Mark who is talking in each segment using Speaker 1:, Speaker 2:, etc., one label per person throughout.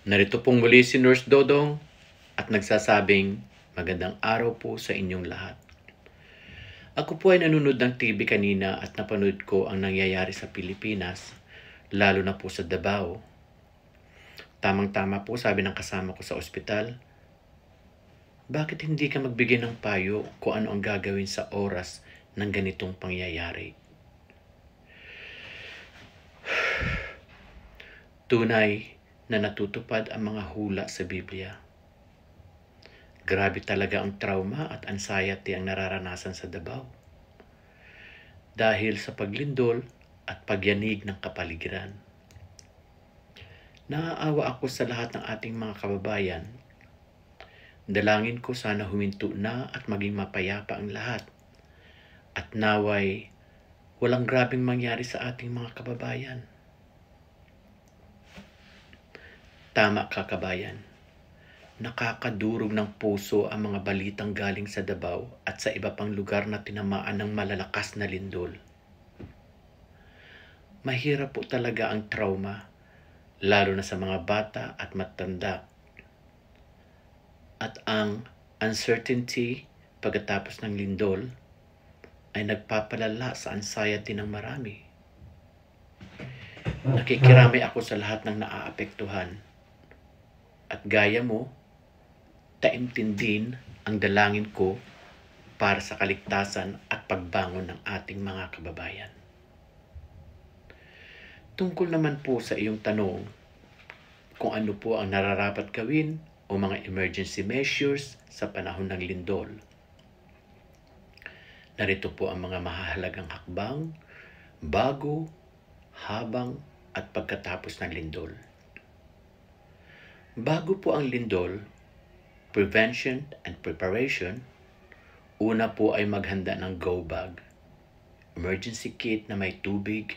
Speaker 1: Narito pong muli si Nurse Dodong at nagsasabing magandang araw po sa inyong lahat. Ako po ay nanonood ng TV kanina at napanood ko ang nangyayari sa Pilipinas, lalo na po sa Davao. Tamang-tama po sabi ng kasama ko sa ospital, bakit hindi ka magbigay ng payo kung ano ang gagawin sa oras ng ganitong pangyayari? Tunay na natutupad ang mga hula sa Biblia. Grabe talaga ang trauma at anxiety ang nararanasan sa Davao. Dahil sa paglindol at pagyanig ng kapaligiran. Naaawa ako sa lahat ng ating mga kababayan. Dalangin ko sana huminto na at maging mapayapa ang lahat. At naway walang grabeng mangyari sa ating mga kababayan. Tama ka, kabayan. Nakakadurog ng puso ang mga balitang galing sa Davao at sa iba pang lugar na tinamaan ng malalakas na lindol. Mahirap po talaga ang trauma, lalo na sa mga bata at matanda. At ang uncertainty pagkatapos ng lindol ay nagpapalala sa anxiety ng marami. Nakikiramay ako sa lahat ng naaapektuhan. At gaya mo, taimtindin ang dalangin ko para sa kaligtasan at pagbangon ng ating mga kababayan. Tungkol naman po sa iyong tanong kung ano po ang nararapat gawin o mga emergency measures sa panahon ng lindol. Narito po ang mga mahahalagang hakbang bago, habang at pagkatapos ng lindol. Bago po ang lindol, prevention and preparation, una po ay maghanda ng go bag, emergency kit na may tubig,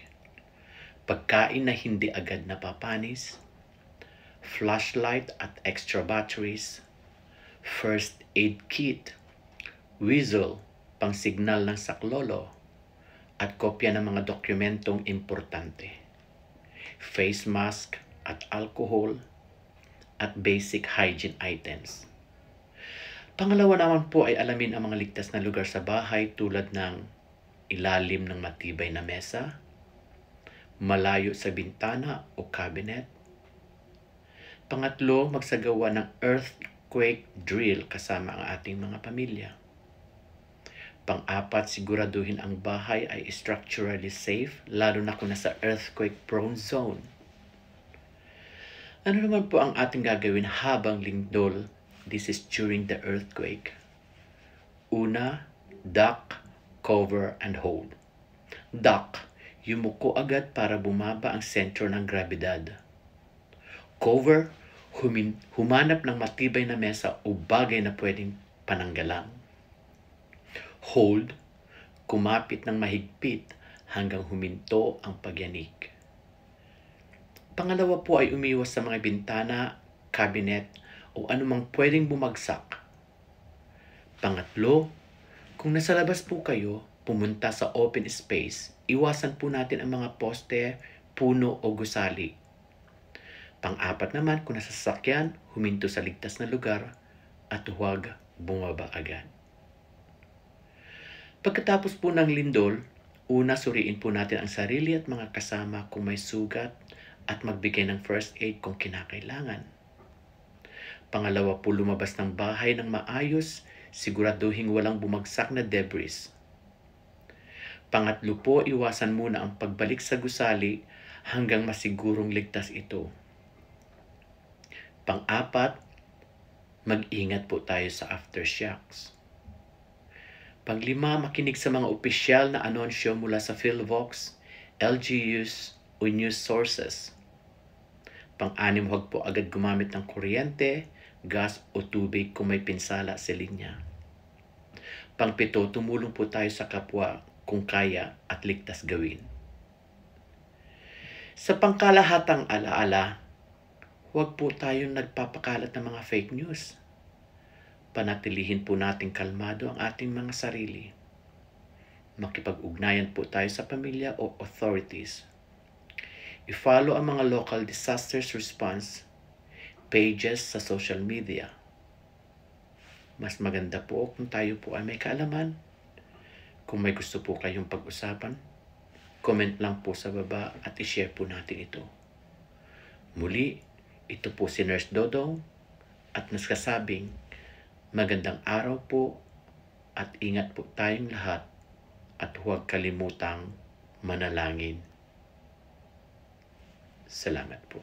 Speaker 1: pagkain na hindi agad napapanis, flashlight at extra batteries, first aid kit, whistle, pang signal ng saklolo, at kopya ng mga dokumentong importante, face mask at alcohol, at basic hygiene items. Pangalawa naman po ay alamin ang mga ligtas na lugar sa bahay tulad ng ilalim ng matibay na mesa, malayo sa bintana o cabinet. Pangatlo, magsagawa ng earthquake drill kasama ang ating mga pamilya. Pang-apat, siguraduhin ang bahay ay structurally safe, lalo na kung nasa earthquake-prone zone. Ano naman po ang ating gagawin habang lindol? This is during the earthquake. Una, duck, cover, and hold. Duck, yumuko agad para bumaba ang sentro ng grabidad. Cover, humanap ng matibay na mesa o bagay na pwedeng pananggalang. Hold, kumapit ng mahigpit hanggang huminto ang pagyanig. Pangalawa po ay umiwas sa mga bintana, cabinet, o anumang pwedeng bumagsak. Pangatlo, kung nasa labas po kayo, pumunta sa open space, iwasan po natin ang mga poste, puno o gusali. Pang-apat naman, kung nasa sasakyan, huminto sa ligtas na lugar at huwag bumaba agad. Pagkatapos po ng lindol, una suriin po natin ang sarili at mga kasama kung may sugat at magbigay ng first aid kung kinakailangan. Pangalawa po, lumabas ng bahay ng maayos, siguraduhin walang bumagsak na debris. Pangatlo po, iwasan muna ang pagbalik sa gusali hanggang masigurong ligtas ito. Pang-apat, mag-ingat po tayo sa aftershocks. Panglima, makinig sa mga opisyal na anunsyo mula sa PhilVox, LGUs o news sources. Pang-anim, huwag po agad gumamit ng kuryente, gas o tubig kung may pinsala sa linya. Pang-pito, tumulong po tayo sa kapwa kung kaya at ligtas gawin. Sa pangkalahatang alaala, huwag po tayong nagpapakalat ng mga fake news. Panatilihin po nating kalmado ang ating mga sarili. Makipag-ugnayan po tayo sa pamilya o authorities. I-follow ang mga local disasters response pages sa social media. Mas maganda po kung tayo po ay may kaalaman. Kung may gusto po kayong pag-usapan, comment lang po sa baba at i-share po natin ito. Muli, ito po si Nurse Dodong at nagsasabing magandang araw po at ingat po tayong lahat at huwag kalimutang manalangin. Salamat po.